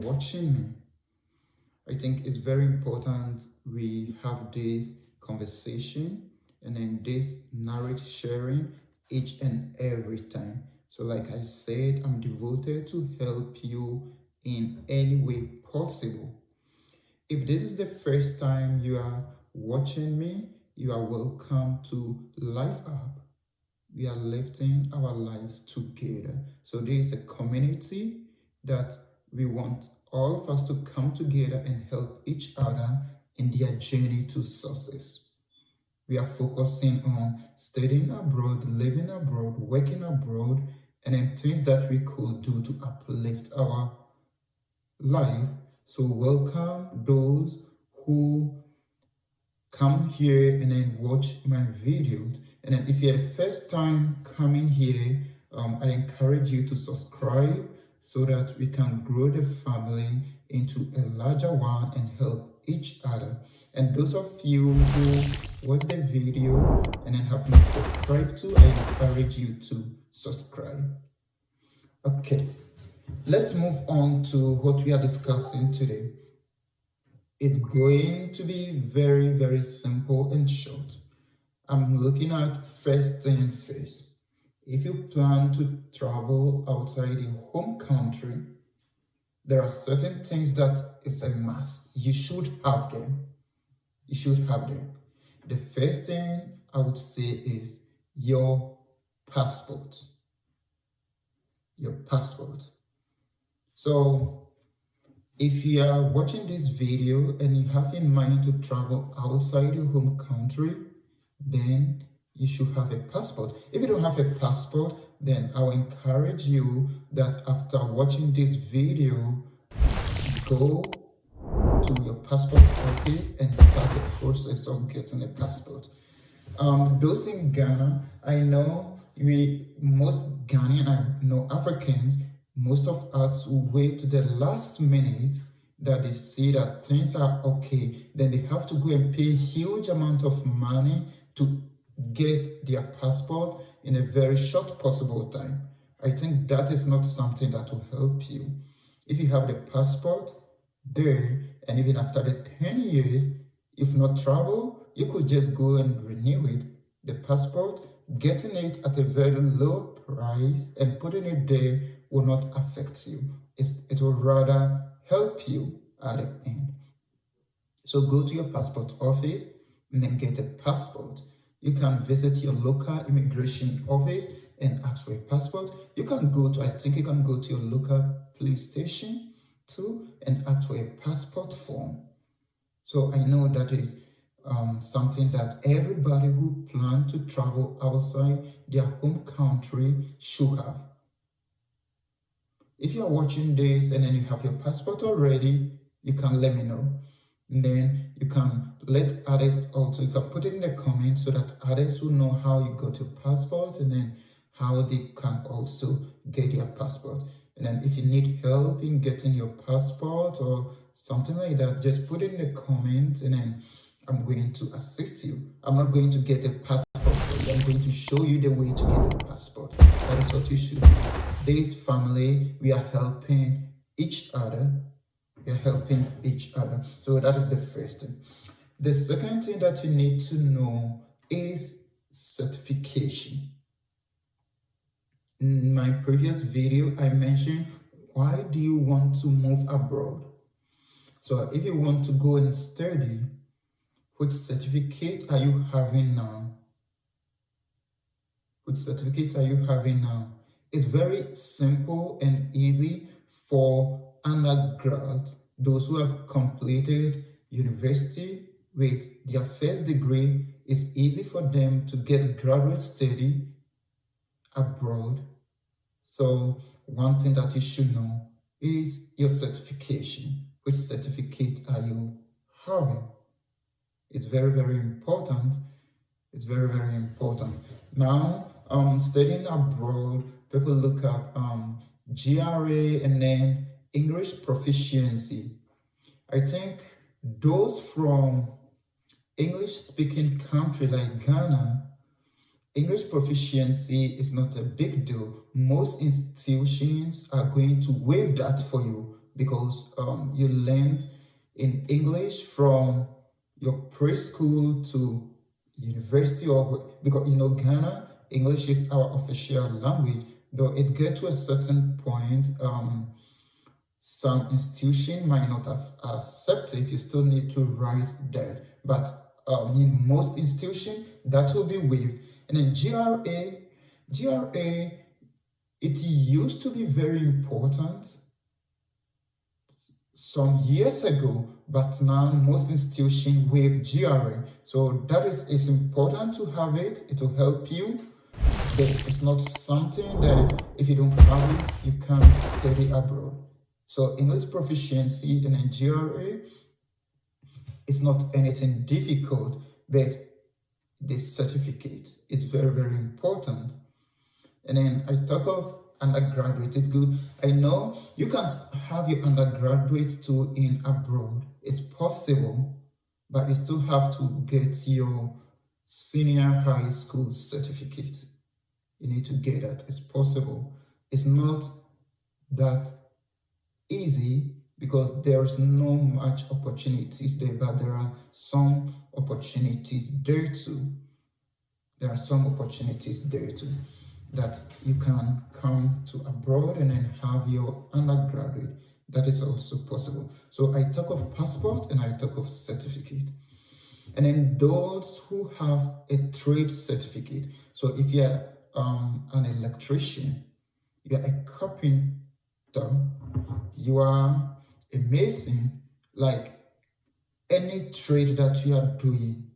watching me. I think it's very important we have this conversation and then this knowledge sharing each and every time. So, like I said, I'm devoted to help you in any way possible. If this is the first time you are watching me, you are welcome to lifeup. We are lifting our lives together. So there is a community that we want all of us to come together and help each other in their journey to success. We are focusing on studying abroad, living abroad, working abroad, and then things that we could do to uplift our life. So welcome those who come here and then watch my videos. And then if you're the first time coming here, I encourage you to subscribe so that we can grow the family into a larger one and help each other. And those of you who watch the video and then have not subscribed to, I encourage you to subscribe. Okay, let's move on to what we are discussing today. It's going to be very, very simple and short. I'm looking at first thing first. If you plan to travel outside your home country, there are certain things that is a must. You should have them. You should have them. The first thing I would say is your passport. Your passport. So if you are watching this video and you have in mind to travel outside your home country, then you should have a passport. If you don't have a passport, then I will encourage you that after watching this video, go to your passport office and start the process of getting a passport. Those in Ghana, I know most Ghanaian, I know Africans, most of us will wait to the last minute that they see that things are okay. Then they have to go and pay a huge amount of money to get their passport in a very short possible time. I think that is not something that will help you. If you have the passport there, and even after the 10 years, if not travel, you could just go and renew it. The passport, getting it at a very low price and putting it there will not affect you. It will rather help you at the end. So go to your passport office and then get a passport. You can visit your local immigration office and ask for a passport. You can go to, I think you can go to your local police station too and ask for a passport form. So I know that is something that everybody who plans to travel outside their home country should have. If you are watching this and then you have your passport already, you can let me know. And then you can let others also, you can put it in the comments so that others will know how you got your passport and then how they can also get their passport. And then if you need help in getting your passport or something like that, just put it in the comments and then I'm going to assist you. I'm not going to get a passport for you. I'm going to show you the way to get a passport. That is what you should do. This family, we are helping each other. We are helping each other. So that is the first thing. The second thing that you need to know is certification. In my previous video, I mentioned, why do you want to move abroad? So if you want to go and study, which certificate are you having now? Which certificate are you having now? It's very simple and easy for undergrads, those who have completed university with their first degree. It's easy for them to get graduate study abroad. So one thing that you should know is your certification. Which certificate are you having? It's very, very important. It's very, very important. Now, studying abroad, people look at GRA and then English proficiency. I think those from English-speaking country like Ghana, English proficiency is not a big deal. Most institutions are going to waive that for you. because you learned in English from your preschool to university, or because Ghana, English is our official language. Though it get to a certain point, some institution might not have accepted it. You still need to write that, but in most institution that will be waived. And then GRA, it used to be very important some years ago, but now most institutions waive GRA. So that is, it's important to have it. It will help you, but it's not something that if you don't have it, you can't study abroad. So English proficiency in a GRA is not anything difficult, but this certificate is very, very important. And then I talk of undergraduate. It's good. I know you can have your undergraduate too in abroad. It's possible, but you still have to get your senior high school certificate. You need to get that. It's possible. It's not that easy because there's no much opportunities there, but there are some opportunities there too. There are some opportunities there too, that you can come to abroad and then have your undergraduate. That is also possible. So I talk of passport and I talk of certificate. And then those who have a trade certificate. So if you're an electrician, you're a carpenter, you are a mason, like any trade that you are doing,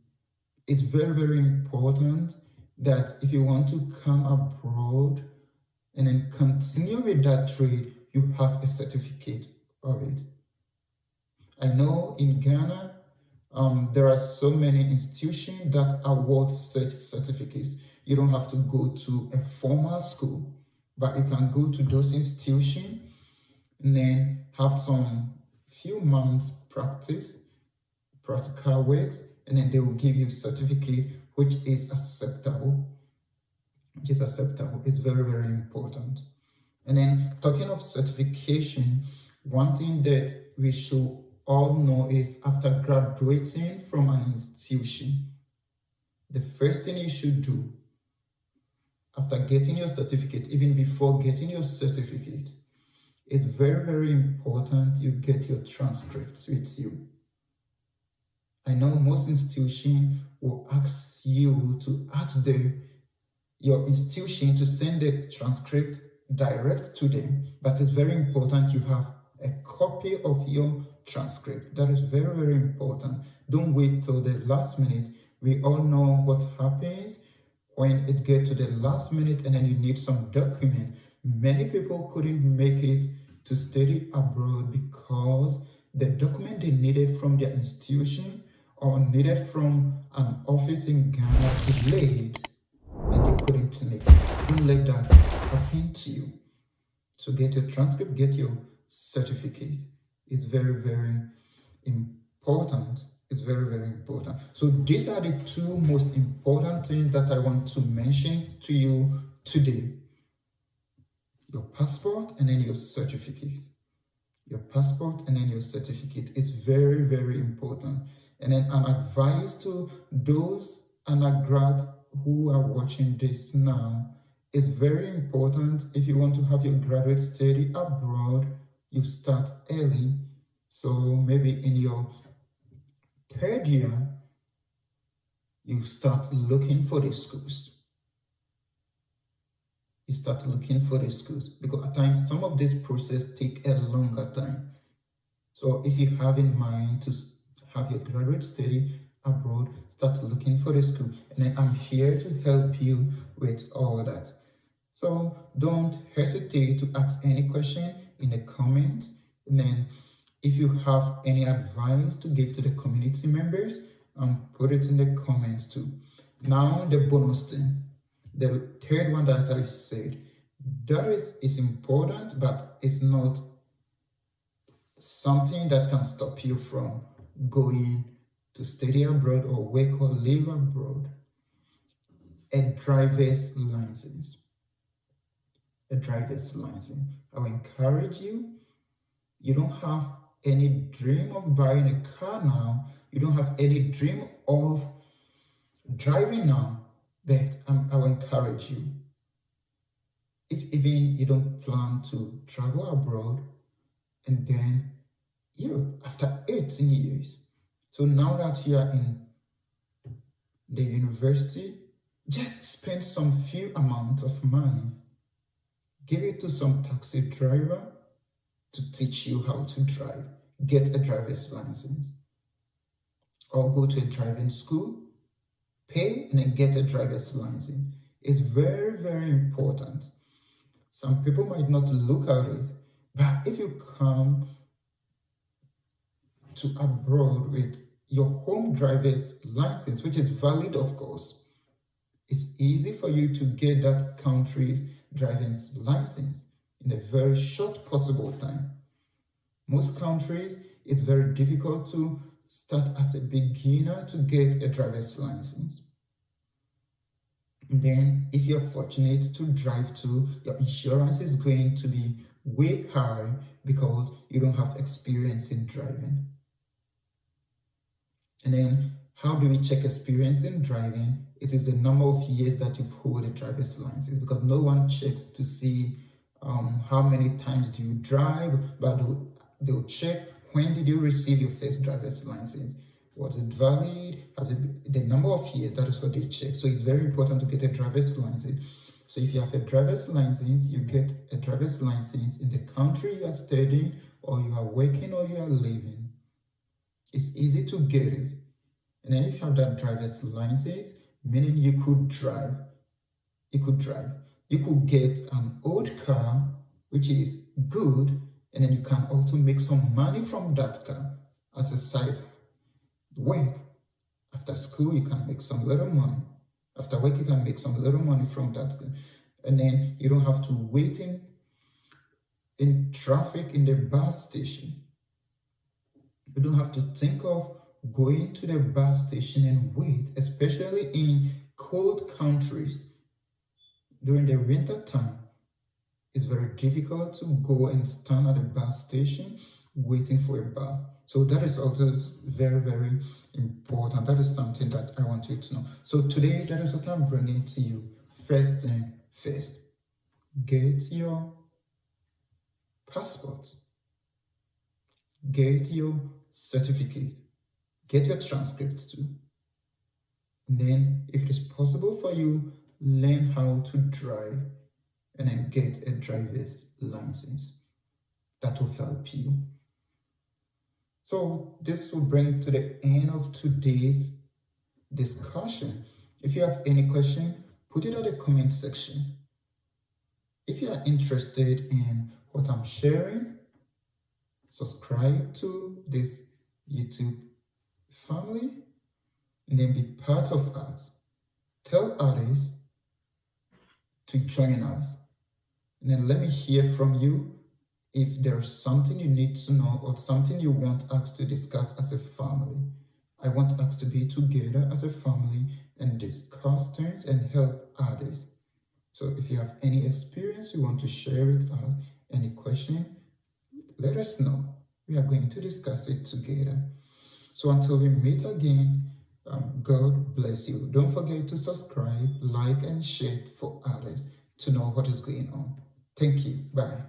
it's very, very important that if you want to come abroad and then continue with that trade, you have a certificate of it. I know in Ghana, there are so many institutions that award such certificates. You don't have to go to a formal school, but you can go to those institutions and then have some few months practical works, and then they will give you certificate which is acceptable. It's very, very important. And then talking of certification, one thing that we should all know is after graduating from an institution, the first thing you should do after getting your certificate, even before getting your certificate, it's very, very important you get your transcripts with you. I know most institutions will ask you to ask your institution to send the transcript direct to them, but it's very important you have a copy of your transcript. That is very, very important. Don't wait till the last minute. We all know what happens when it gets to the last minute and then you need some document. Many people couldn't make it to study abroad because the document they needed from their institution or needed from an office in Ghana delayed and they couldn't make it. Don't let that happen to you. So get your transcript, get your certificate. It's very, very important. It's very, very important. So these are the two most important things that I want to mention to you today. Your passport and then your certificate. Your passport and then your certificate is very, very important. And then an advice to those undergrads who are watching this now, is very important. If you want to have your graduate study abroad, you start early. So maybe in your third year, you start looking for the schools. You start looking for the schools because at times some of this process take a longer time. So if you have in mind to have your graduate study abroad, start looking for the school, and then I'm here to help you with all that. So don't hesitate to ask any question in the comments, and then if you have any advice to give to the community members, put it in the comments too. Now the bonus thing, the third one that I said, that is important, but it's not something that can stop you from going to study abroad or work or live abroad. A driver's license. A driver's license. I will encourage you You don't have any dream of buying a car now. You don't have any dream of driving now. But I will encourage you. If even you don't plan to travel abroad, and then after 18 years, so now that you are in the university, just spend some few amount of money. Give it to some taxi driver to teach you how to drive. Get a driver's license. Or go to a driving school, pay, and then get a driver's license. It's very, very important. Some people might not look at it, but if you come to abroad with your home driver's license, which is valid, of course, it's easy for you to get that country's driving license in a very short possible time. Most countries, it's very difficult to start as a beginner to get a driver's license. And then if you're fortunate to drive too, your insurance is going to be way high because you don't have experience in driving. And then how do we check experience in driving? It is the number of years that you've held a driver's license, because no one checks to see how many times do you drive, but they'll check when did you receive your first driver's license. Was it valid? Has it the number of years? That is what they check. So it's very important to get a driver's license. So if you have a driver's license, you get a driver's license in the country you are studying, or you are working, or you are living. It's easy to get it. And then if you have that driver's license, meaning you could drive. You could get an old car, which is good, and then you can also make some money from that car as a side work. After school, you can make some little money. After work, you can make some little money from that. And then you don't have to wait in traffic in the bus station. You don't have to think of going to the bus station and wait, especially in cold countries. During the winter time, it's very difficult to go and stand at a bus station waiting for a bus. So that is also very, very important. That is something that I want you to know. So today, that is what I'm bringing to you. First thing first, get your passport, get your certificate, get your transcripts too. And then, if it is possible for you, learn how to drive and then get a driver's license. That will help you. So this will bring to the end of today's discussion. If you have any question, put it at the comment section. If you are interested in what I'm sharing, subscribe to this YouTube family and then be part of us. Tell others to join us. And then let me hear from you if there's something you need to know or something you want us to discuss as a family. I want us to be together as a family and discuss things and help others. So if you have any experience you want to share with us, any question, let us know. We are going to discuss it together. So until we meet again, God bless you. Don't forget to subscribe, like, and share for others to know what is going on. Thank you. Bye.